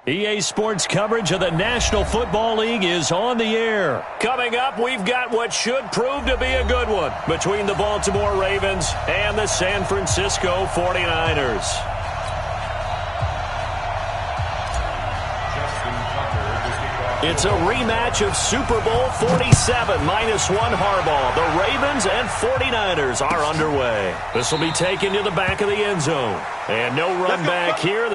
EA Sports coverage of the National Football League is on the air. Coming up, we've got what should prove to be a good one between the Baltimore Ravens and the San Francisco 49ers. It's a rematch of Super Bowl 47 -1 Harbaugh. The Ravens and 49ers are underway. This will be taken to the back of the end zone. And no run back here.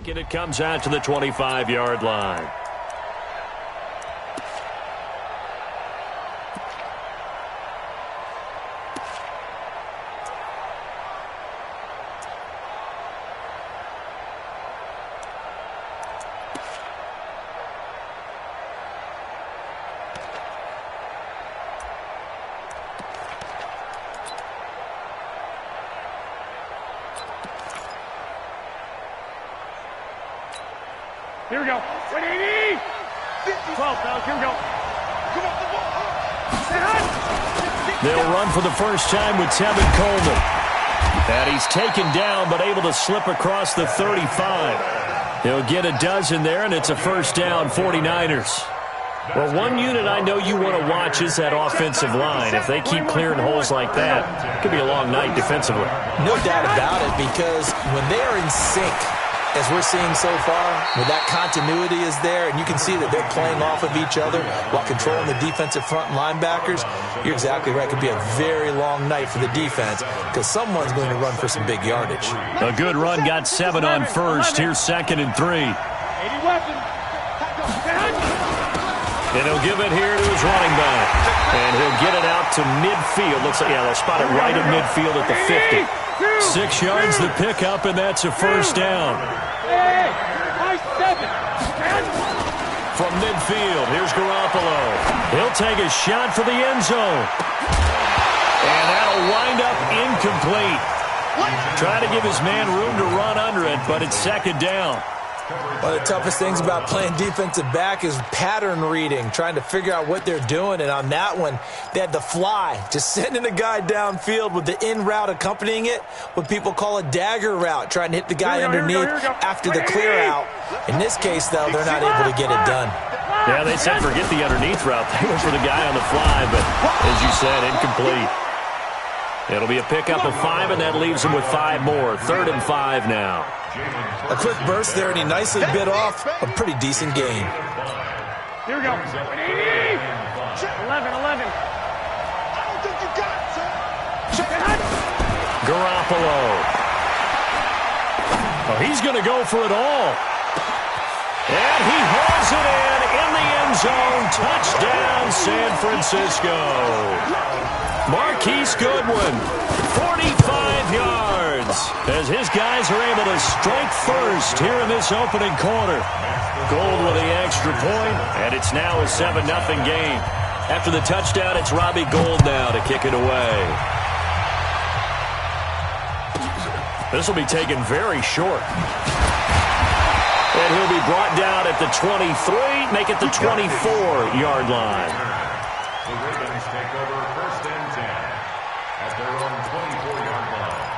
And it comes out to the 25-yard line. Here we go. 180. 12, fellas. Here we go. Come on, the ball. They'll run for the first time with Tevin Coleman. And he's taken down, but able to slip across the 35. He'll get a dozen there, and it's a first down, 49ers. Well, one unit I know you want to watch is that offensive line. If they keep clearing holes like that, it could be a long night defensively. No doubt about it, because when they are in sync, as we're seeing so far, where that continuity is there, and you can see that they're playing off of each other while controlling the defensive front linebackers, you're exactly right. It could be a very long night for the defense because someone's going to run for some big yardage. A good run, got 7 on first. Here's 2nd and 3. 80 weapons. And he'll give it here to his running back. And he'll get it out to midfield. Looks like, yeah, they'll spot it right at midfield at the 50. 6 yards the pickup, and that's a first down. From midfield, here's Garoppolo. He'll take a shot for the end zone. And that'll wind up incomplete. Trying to give his man room to run under it, but it's 2nd down. One of the toughest things about playing defensive back is pattern reading, trying to figure out what they're doing. And on that one, they had the fly, just sending a guy downfield with the in route accompanying it, what people call a dagger route, trying to hit the guy underneath after the clear out. In this case, though, they're not able to get it done. Yeah, they said forget the underneath route. They went for the guy on the fly, but as you said, incomplete. It'll be a pickup of 5, and that leaves them with 5 more. 3rd and 5 now. A quick burst there, and he nicely bit off a pretty decent gain. Here we go. 11. I don't think you got it, sir. Garoppolo. Oh, he's going to go for it all. And he hauls it in the end zone. Touchdown, San Francisco. Marquise Goodwin, 45 yards, as his guys are able to strike first here in this opening quarter. Gold with the extra point, and it's now a 7-0 game. After the touchdown, it's Robbie Gould now to kick it away. This will be taken very short. And he'll be brought down at the 23, make it the 24-yard line. The Ravens take over 1st and 10 at their own 24-yard line.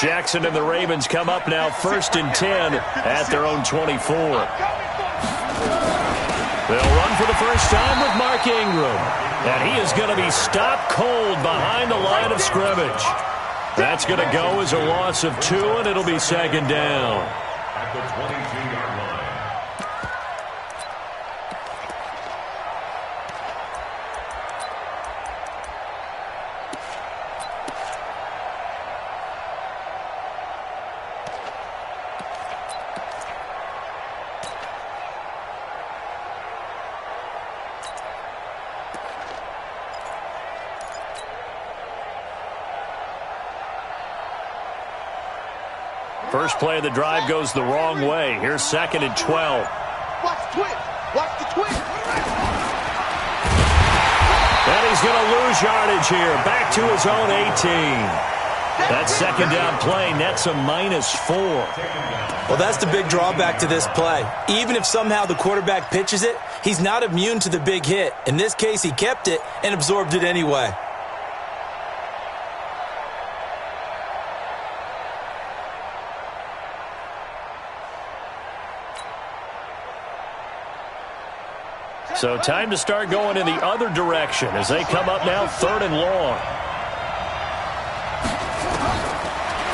Jackson and the Ravens come up now 1st and 10 at their own 24. They'll run for the first time with Mark Ingram. And he is going to be stopped cold behind the line of scrimmage. That's going to go as a loss of 2, and it'll be second down. At the 22-yard line. First play of the drive goes the wrong way. Here's 2nd and 12. Watch the twitch. Watch the twitch. And he's going to lose yardage here. Back to his own 18. That second down play nets a -4. Well, that's the big drawback to this play. Even if somehow the quarterback pitches it, he's not immune to the big hit. In this case, he kept it and absorbed it anyway. So time to start going in the other direction as they come up now 3rd and long.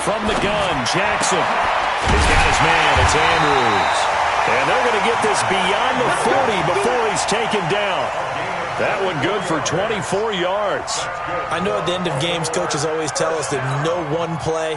From the gun, Jackson. He's got his man. It's Andrews. And they're going to get this beyond the 40 before he's taken down. That one good for 24 yards. I know at the end of games, coaches always tell us that no one play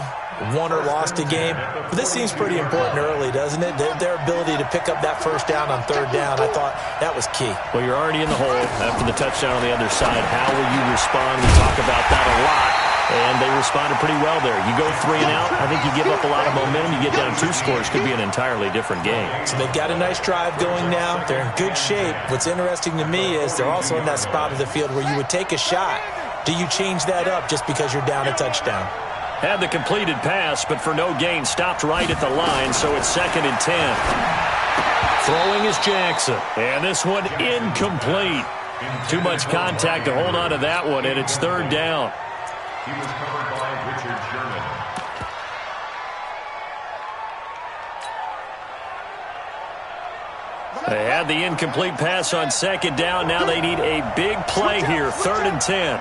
won or lost a game. But this seems pretty important early, doesn't it? Their ability to pick up that first down on 3rd down, I thought that was key. Well, you're already in the hole after the touchdown on the other side. How will you respond? We talk about that a lot. And they responded pretty well there. You go 3 and out, I think you give up a lot of momentum. You get down 2 scores, could be an entirely different game. So they've got a nice drive going now. They're in good shape. What's interesting to me is they're also in that spot of the field where you would take a shot. Do you change that up just because you're down a touchdown? Had the completed pass, but for no gain, stopped right at the line, so it's 2nd and 10. Throwing is Jackson. And this one incomplete. Too much contact to hold on to that one, and it's 3rd down. He was covered by Richard Sherman. They had the incomplete pass on 2nd down. Now they need a big play here, 3rd and 10.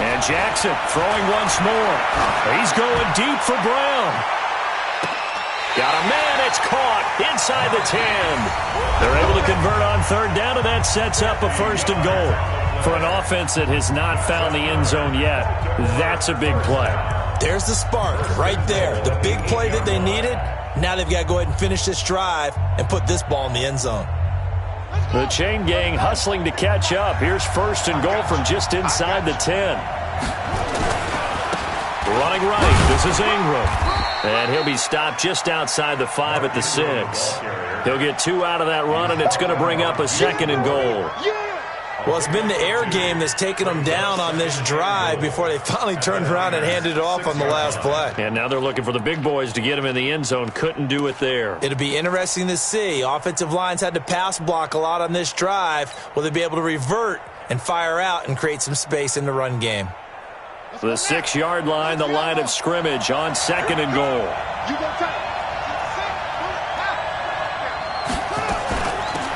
And Jackson throwing once more. He's going deep for Brown. Got a man, it's caught inside the 10. They're able to convert on 3rd down, and that sets up a 1st and goal. For an offense that has not found the end zone yet, that's a big play. There's the spark right there. The big play that they needed. Now they've got to go ahead and finish this drive and put this ball in the end zone. The chain gang hustling to catch up. Here's 1st and goal from just inside the 10. Running right, this is Ingram. And he'll be stopped just outside the 5 at the 6. He'll get 2 out of that run, and it's going to bring up a 2nd and goal. Well, it's been the air game that's taken them down on this drive before they finally turned around and handed it off on the last play. And now they're looking for the big boys to get him in the end zone. Couldn't do it there. It'll be interesting to see. Offensive lines had to pass block a lot on this drive. Will they be able to revert and fire out and create some space in the run game? The 6-yard line, the line of scrimmage on 2nd and goal.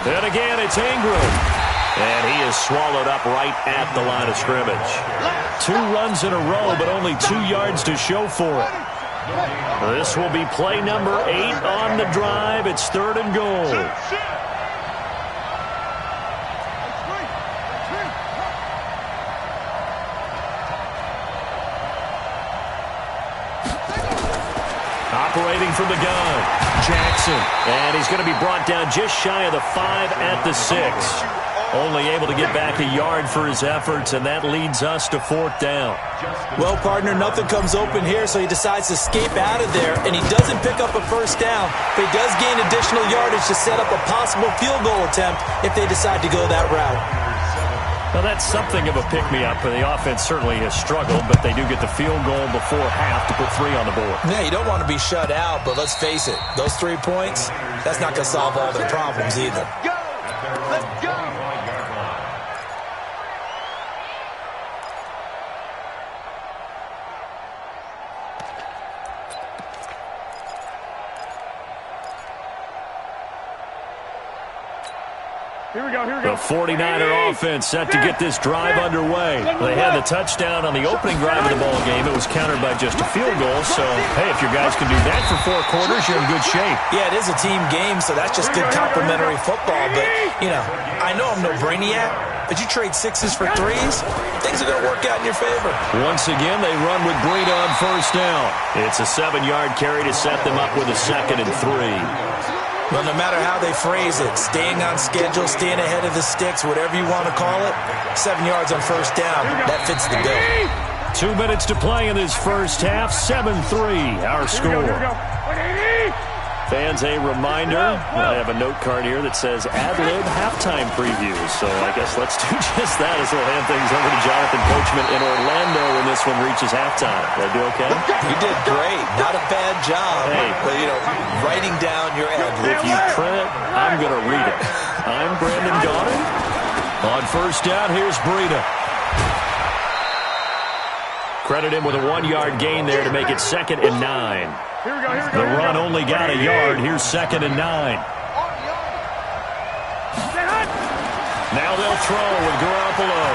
Then again, it's Ingram. And he is swallowed up right at the line of scrimmage. 2 runs in a row, but only 2 yards to show for it. This will be play number 8 on the drive. It's 3rd and goal. Operating from the gun, Jackson. And he's going to be brought down just shy of the 5 at the 6. Only able to get back a yard for his efforts, and that leads us to 4th down. Well, partner, nothing comes open here, so he decides to escape out of there, and he doesn't pick up a 1st down, but he does gain additional yardage to set up a possible field goal attempt if they decide to go that route. Well, that's something of a pick-me-up, and the offense certainly has struggled, but they do get the field goal before half to put 3 on the board. Yeah, you don't want to be shut out, but let's face it, those 3 points, that's not going to solve all their problems either. Let's go! Here we go, here we go. The 49er offense set to get this drive underway. They had the touchdown on the opening drive of the ball game. It was countered by just a field goal. So, hey, if your guys can do that for 4 quarters, you're in good shape. Yeah, it is a team game, so that's just good complimentary football. But, you know, I know I'm no brainiac, but you trade 6s for 3s, things are going to work out in your favor. Once again, they run with Breida on first down. It's a 7-yard carry to set them up with a 2nd and 3. Well, no matter how they phrase it, staying on schedule, staying ahead of the sticks, whatever you want to call it, 7 yards on first down, that fits the bill. 2 minutes to play in this first half, 7-3, our score. Fans, a reminder, I have a note card here that says ad-lib halftime preview. So I guess let's do just that as we'll hand things over to Jonathan Coachman in Orlando when this one reaches halftime. Did I do okay? You did great. Not a bad job. Hey. But, you know, writing down your ad-lib. If you print it, I'm going to read it. I'm Brandon Gaudin. On first down, here's Breida. Credit him with a 1-yard gain there to make it 2nd and 9. Here we go, here we go. The run only got a yard. Here's 2nd and 9. Now they'll throw with Garoppolo.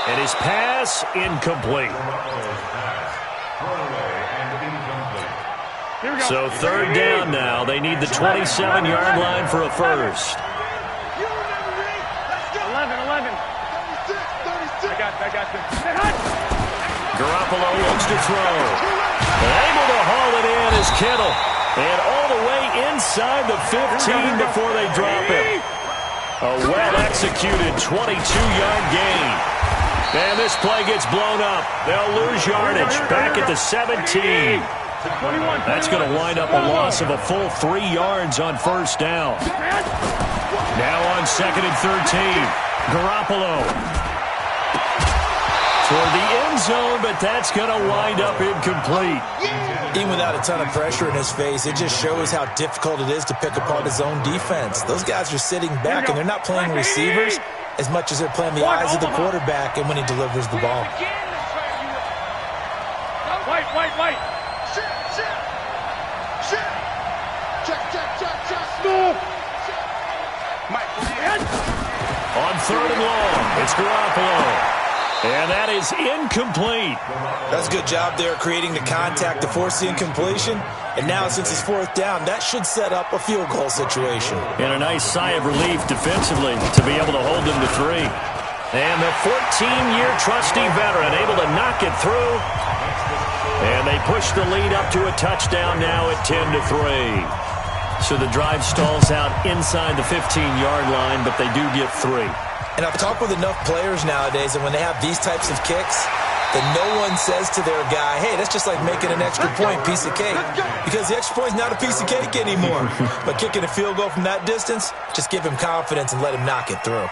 And his pass incomplete. So 3rd down now. They need the 27-yard line for a first. 11. I got this. Garoppolo looks to throw. Able to haul it in is Kittle. And all the way inside the 15 before they drop it. A well-executed 22-yard gain. And this play gets blown up. They'll lose yardage back at the 17. That's going to wind up a loss of a full 3 yards on first down. Now on 2nd and 13. Garoppolo. Toward the end zone, but that's going to wind up incomplete. Even without a ton of pressure in his face, it just shows how difficult it is to pick apart his own defense. Those guys are sitting back, and they're not playing receivers as much as they're playing the eyes of the quarterback and when he delivers the ball. White. On 3rd and long, it's Garoppolo. And that is incomplete. That's a good job there creating the contact to force the incompletion. And now since it's 4th down, that should set up a field goal situation. And a nice sigh of relief defensively to be able to hold them to 3. And the 14-year trusty veteran able to knock it through. And they push the lead up to a touchdown now at 10-3. So the drive stalls out inside the 15-yard line, but they do get 3. And I've talked with enough players nowadays, and when they have these types of kicks, that no one says to their guy, hey, that's just like making an extra point, piece of cake. Because the extra point's not a piece of cake anymore. But kicking a field goal from that distance, just give him confidence and let him knock it through.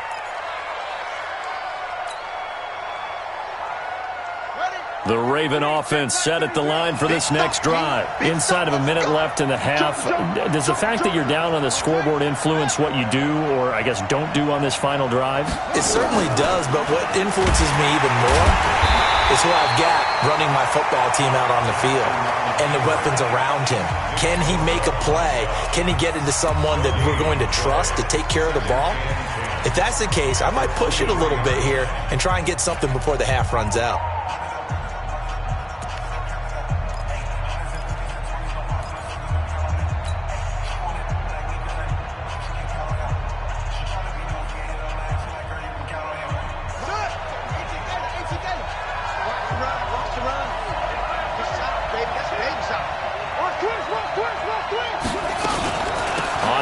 The Raven offense set at the line for this next drive. Inside of a minute left in the half, does the fact that you're down on the scoreboard influence what you do or, I guess, don't do on this final drive? It certainly does, but what influences me even more is who I've got running my football team out on the field and the weapons around him. Can he make a play? Can he get into someone that we're going to trust to take care of the ball? If that's the case, I might push it a little bit here and try and get something before the half runs out.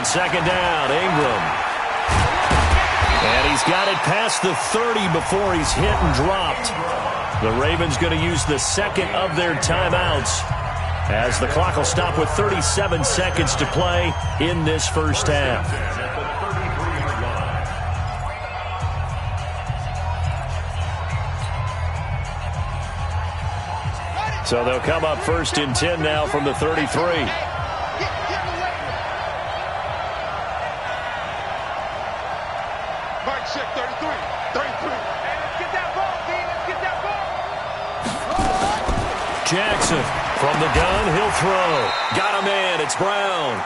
Second down, Ingram. And he's got it past the 30 before he's hit and dropped. The Ravens going to use the second of their timeouts as the clock will stop with 37 seconds to play in this first half. So they'll come up 1st and 10 now from the 33. Jackson from the gun, he'll throw. Got a man, it's Brown.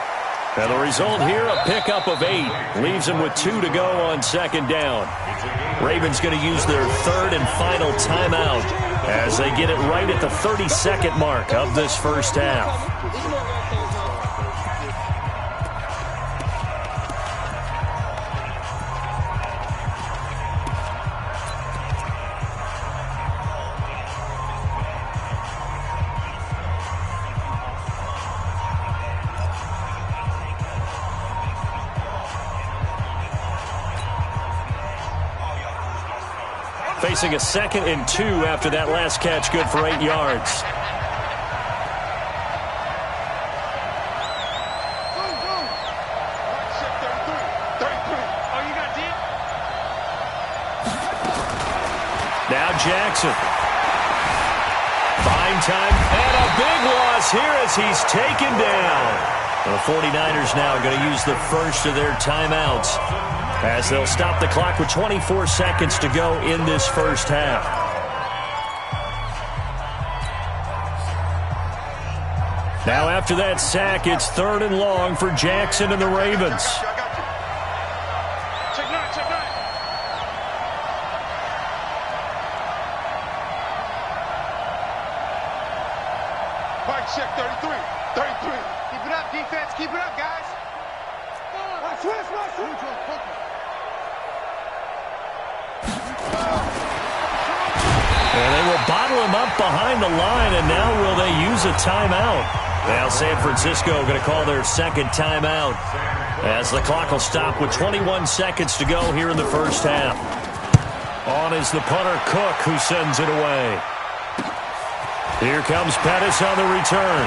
And the result here, a pickup of 8. Leaves them with 2 to go on second down. Ravens going to use their third and final timeout as they get it right at the 32nd mark of this first half. Facing a 2nd and 2 after that last catch, good for 8 yards. Now Jackson. Buying time, and a big loss here as he's taken down. The 49ers now are going to use the first of their timeouts as they'll stop the clock with 24 seconds to go in this first half. Now after that sack, it's 3rd and long for Jackson and the Ravens. Check 33. 33. Keep it up, defense. Keep it up, guys. And they will bottle him up behind the line, and now will they use a timeout? Now San Francisco going to call their second timeout as the clock will stop with 21 seconds to go here in the first half. On is the punter Cook, who sends it away. Here comes Pettis on the return.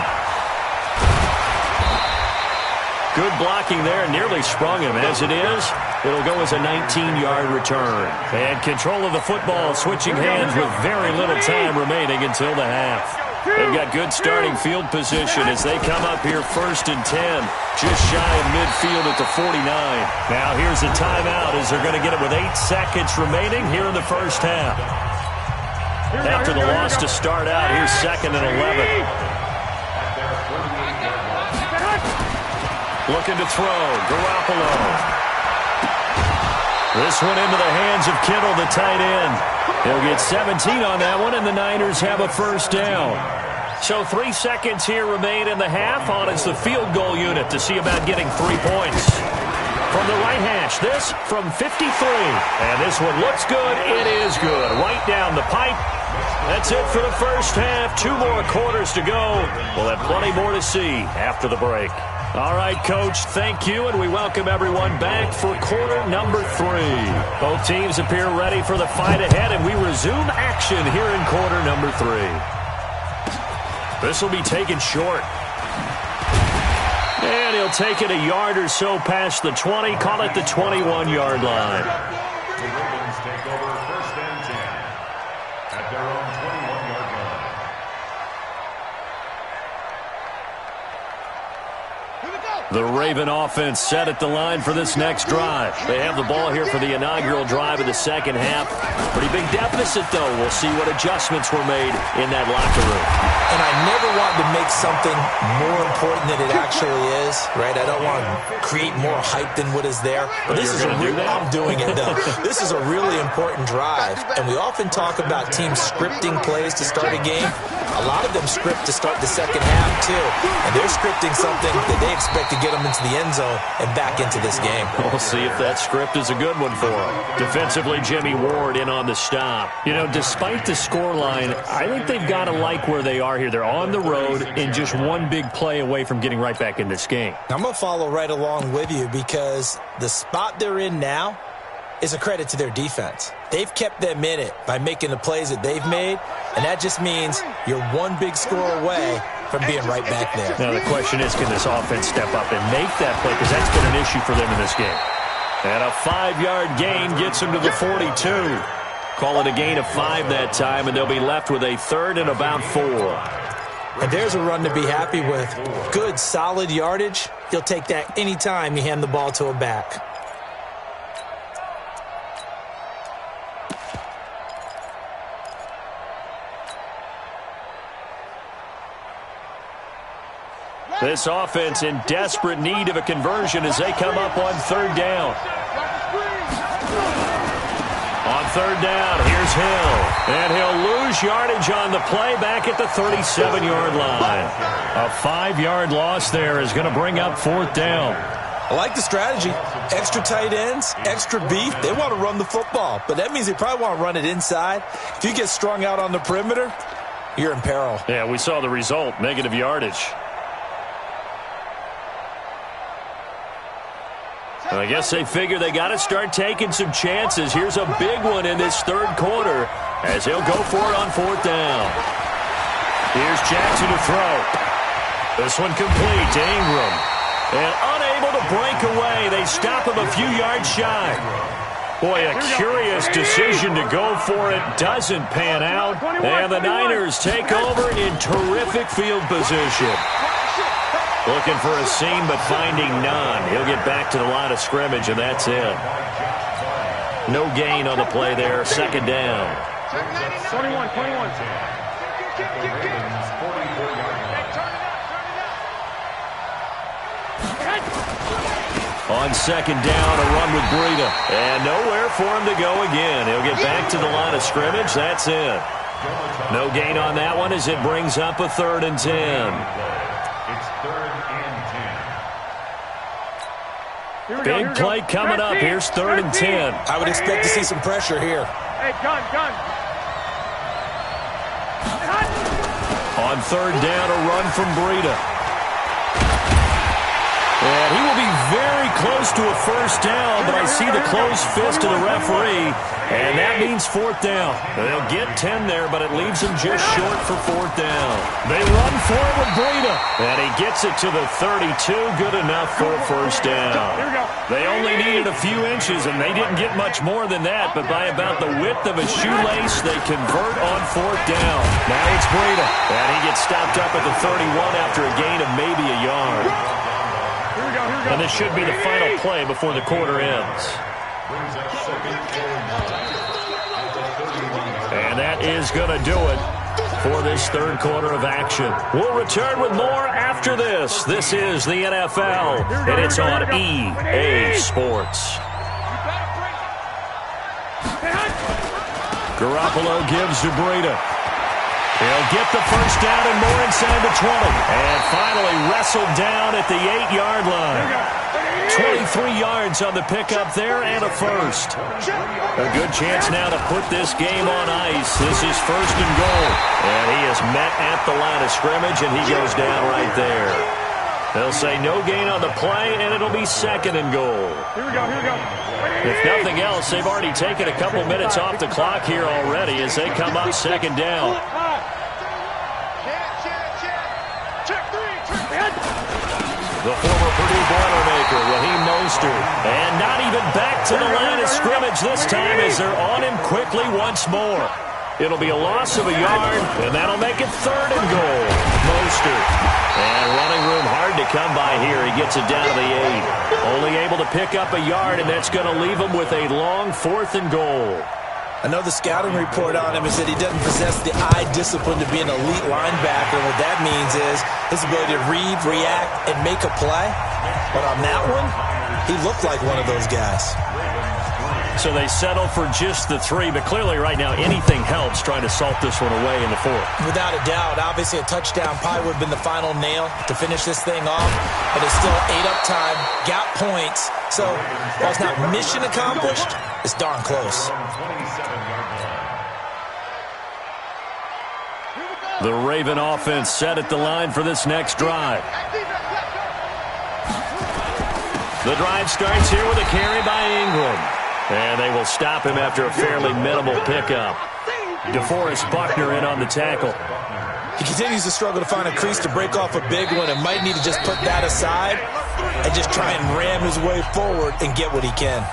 Good blocking there, nearly sprung him. As it is, it'll go as a 19-yard return. And control of the football switching hands with very little time remaining until the half. They've got good starting field position as they come up here 1st and 10, just shy of midfield at the 49. Now here's a timeout as they're going to get it with 8 seconds remaining here in the first half. After the loss to start out, here's 2nd and 11. Looking to throw, Garoppolo. This one into the hands of Kittle, the tight end. He'll get 17 on that one, and the Niners have a first down. So 3 seconds here remain in the half. On is the field goal unit to see about getting 3 points. From the right hash, this from 53. And this one looks good. It is good. Right down the pipe. That's it for the first half. 2 more quarters to go. We'll have plenty more to see after the break. All right, Coach, thank you, and we welcome everyone back for quarter number 3. Both teams appear ready for the fight ahead, and we resume action here in quarter number 3. This will be taken short. And he'll take it a yard or so past the 20, call it the 21-yard line. The Ravens take over 1st and 10 at their own 21-yard line. The Raven offense set at the line for this next drive. They have the ball here for the inaugural drive of the second half. Pretty big deficit, though. We'll see what adjustments were made in that locker room. And I never want to make something more important than it actually is, right? I don't want to create more hype than what is there. But this is I'm doing it, though. This is a really important drive. And we often talk about teams scripting plays to start a game. A lot of them script to start the second half, too. And they're scripting something that they expect to get them into the end zone and back into this game. We'll see if that script is a good one for them. Defensively, Jimmy Ward in on the stop. You know, despite the scoreline, I think they've got to like where they are here. They're on the road and just one big play away from getting right back in this game. I'm going to follow right along with you because the spot they're in now is a credit to their defense. They've kept them in it by making the plays that they've made, and that just means you're one big score away from being right back there. Now the question is, can this offense step up and make that play? Because that's been an issue for them in this game. And a 5-yard gain gets them to the 42. Call it a gain of 5 that time, and they'll be left with a 3rd and about 4. And there's a run to be happy with. Good, solid yardage. You'll take that anytime you hand the ball to a back. This offense in desperate need of a conversion as they come up on third down. On third down, here's Hill. And he'll lose yardage on the play back at the 37-yard line. A 5-yard loss there is going to bring up fourth down. I like the strategy. Extra tight ends, extra beef. They want to run the football, but that means they probably want to run it inside. If you get strung out on the perimeter, you're in peril. Yeah, we saw the result, negative yardage. And I guess they figure they got to start taking some chances. Here's a big one in this third quarter as he'll go for it on fourth down. Here's Jackson to throw. This one complete to Ingram. And unable to break away. They stop him a few yards shy. Boy, a curious decision to go for it doesn't pan out. And the Niners take over in terrific field position. Looking for a seam, but finding none. He'll get back to the line of scrimmage, and that's it. No gain on the play there. Second down. 21. On second down, a run with Breida. And nowhere for him to go again. He'll get back to the line of scrimmage. That's it. No gain on that one as it brings up a 3rd and 10. It's 3rd and 10. Big play coming up. Here's 3rd and 10. I would expect to see some pressure here. Hey, gun. On third down, a run from Breida. And he will be very close to a first down, but I see the closed fist of the referee, and that means fourth down. They'll get 10 there, but it leaves them just short for fourth down. They run for it with Breida, and he gets it to the 32, good enough for a first down. They only needed a few inches, and they didn't get much more than that, but by about the width of a shoelace, they convert on fourth down. Now it's Breida, and he gets stopped up at the 31 after a gain of maybe a yard. And this should be the final play before the quarter ends. And that is going to do it for this third quarter of action. We'll return with more after this. This is the NFL, and it's on EA Sports. Garoppolo gives to Breida. He'll get the first down and more inside the 20. And finally wrestled down at the 8-yard line. 23 yards on the pickup there and a first. A good chance now to put this game on ice. This is 1st and goal. And he is met at the line of scrimmage, and he goes down right there. They'll say no gain on the play, and it'll be 2nd and goal. Here we go. If nothing else, they've already taken a couple minutes off the clock here already as they come up 2nd down. The former Purdue Boilermaker, Raheem Mostert. And not even back to the line of scrimmage this time as they're on him quickly once more. It'll be a loss of a yard, and that'll make it 3rd and goal. Mostert. And running room hard to come by here. He gets it down to the 8. Only able to pick up a yard, and that's going to leave him with a long 4th and goal. I know the scouting report on him is that he doesn't possess the eye discipline to be an elite linebacker. And what that means is his ability to read, react, and make a play. But on that one, he looked like one of those guys. So they settle for just the 3, but clearly right now anything helps trying to salt this one away in the 4th. Without a doubt, obviously a touchdown probably would have been the final nail to finish this thing off, but it's still 8 up time, got points, so while it's not mission accomplished, it's darn close. The Raven offense set at the line for this next drive. The drive starts here with a carry by Ingram. And they will stop him after a fairly minimal pickup. DeForest Buckner in on the tackle. He continues to struggle to find a crease to break off a big one and might need to just put that aside and just try and ram his way forward and get what he can.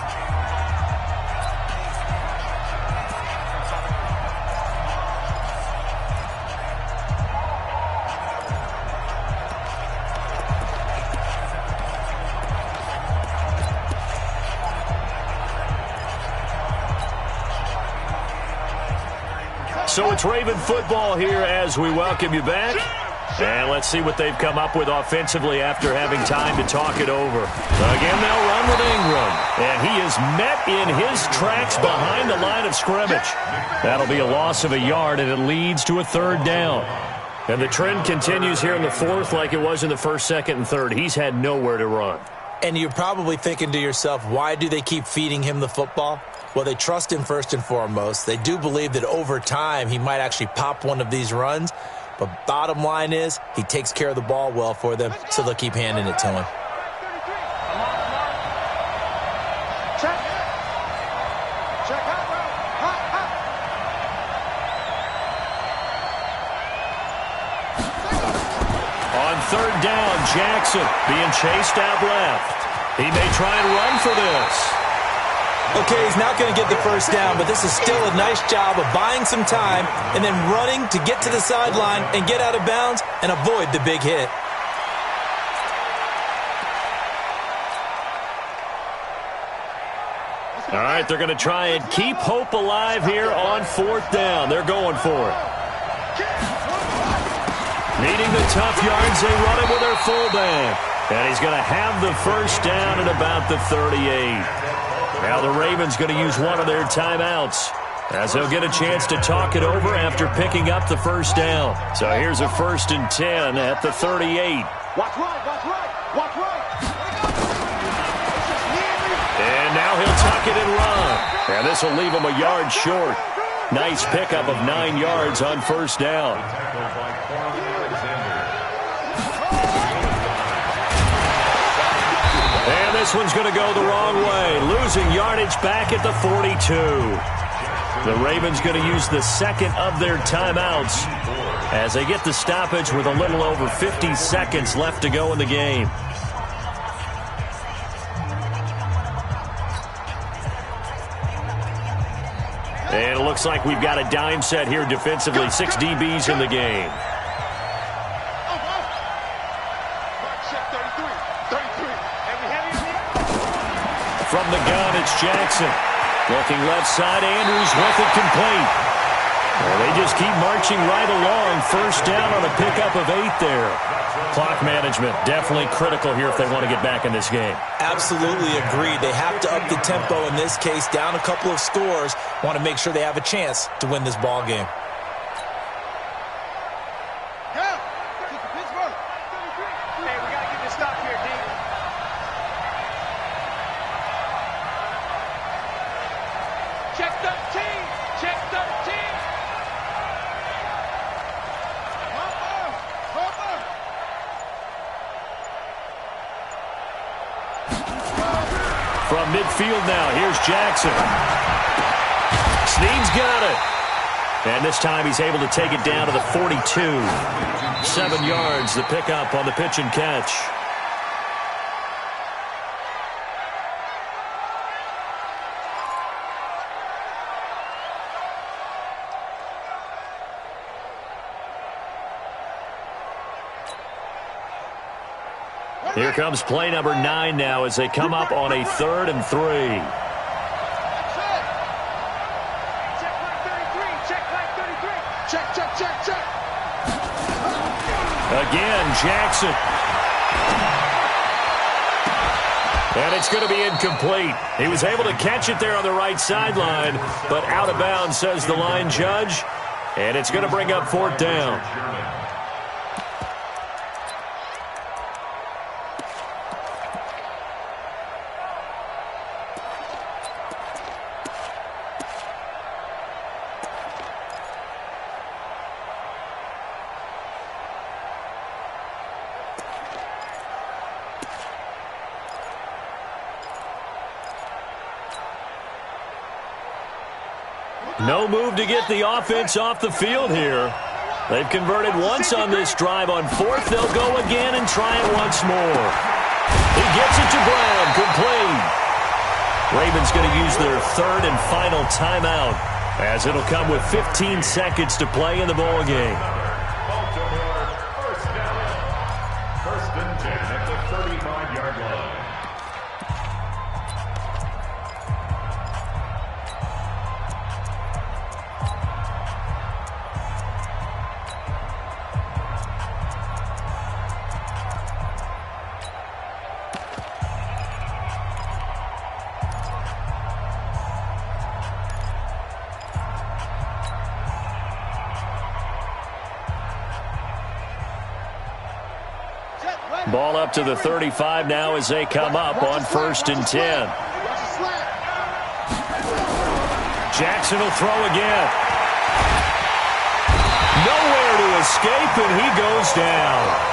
So it's Raven football here as we welcome you back. And let's see what they've come up with offensively after having time to talk it over. Again, they'll run with Ingram. And he is met in his tracks behind the line of scrimmage. That'll be a loss of a yard, and it leads to a third down. And the trend continues here in the fourth like it was in the first, second, and third. He's had nowhere to run. And you're probably thinking to yourself, why do they keep feeding him the football? Well, they trust him first and foremost. They do believe that over time he might actually pop one of these runs. But bottom line is, he takes care of the ball well for them, so they'll keep handing it to him. On third down, Jackson being chased out left. He may try and run for this. Okay, he's not going to get the first down, but this is still a nice job of buying some time and then running to get to the sideline and get out of bounds and avoid the big hit. All right, they're going to try and keep hope alive here on fourth down. They're going for it. Needing the tough yards, they run it with their fullback. And he's going to have the first down at about the 38. Now the Ravens going to use one of their timeouts as they'll get a chance to talk it over after picking up the first down. So here's a 1st and 10 at the 38. Watch right, watch right, watch right. And now he'll tuck it and run. And this will leave him a yard short. Nice pickup of 9 yards on first down. And this one's going to go the wrong way. Losing yardage back at the 42. The Ravens going to use the second of their timeouts as they get the stoppage with a little over 50 seconds left to go in the game. And it looks like we've got a dime set here defensively. 6 DBs in the game. From the gun, it's Jackson. Looking left side, Andrews with it complete. Well, they just keep marching right along. First down on a pickup of 8 there. Clock management definitely critical here if they want to get back in this game. Absolutely agreed. They have to up the tempo in this case, down a couple of scores. Want to make sure they have a chance to win this ball game. From midfield now, here's Jackson. Snead's got it. And this time he's able to take it down to the 42. 7 yards, the pickup on the pitch and catch. Here comes play number 9 now as they come up on a 3rd and 3. Again, Jackson. And it's going to be incomplete. He was able to catch it there on the right sideline, but out of bounds, says the line judge. And it's going to bring up 4th down. No move to get the offense off the field here. They've converted once on this drive. On 4th, they'll go again and try it once more. He gets it to Brown, complete. Ravens going to use their 3rd and final timeout as it'll come with 15 seconds to play in the ball game. Baltimore, first down. 1st and 10 at the 35-yard line. Ball up to the 35 now as they come up on 1st and 10. Jackson will throw again. Nowhere to escape, and he goes down.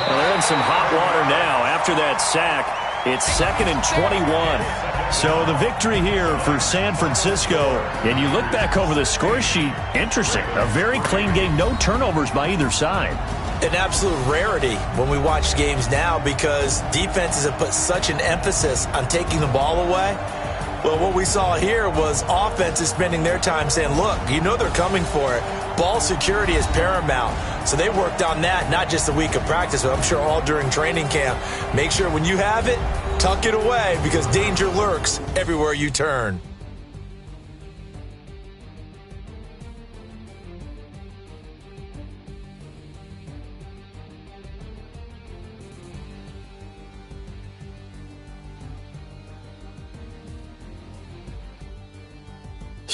Well, they're in some hot water now. After that sack, it's 2nd and 21. So the victory here for San Francisco. And you look back over the score sheet, interesting. A very clean game, no turnovers by either side. An absolute rarity when we watch games now because defenses have put such an emphasis on taking the ball away. Well, what we saw here was offenses spending their time saying, look, you know they're coming for it. Ball security is paramount. So they worked on that, not just a week of practice, but I'm sure all during training camp. Make sure when you have it, tuck it away because danger lurks everywhere you turn.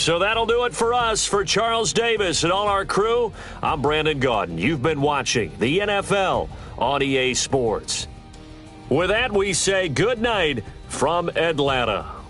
So that'll do it for us. For Charles Davis and all our crew, I'm Brandon Gaudin. You've been watching the NFL on EA Sports. With that, we say good night from Atlanta.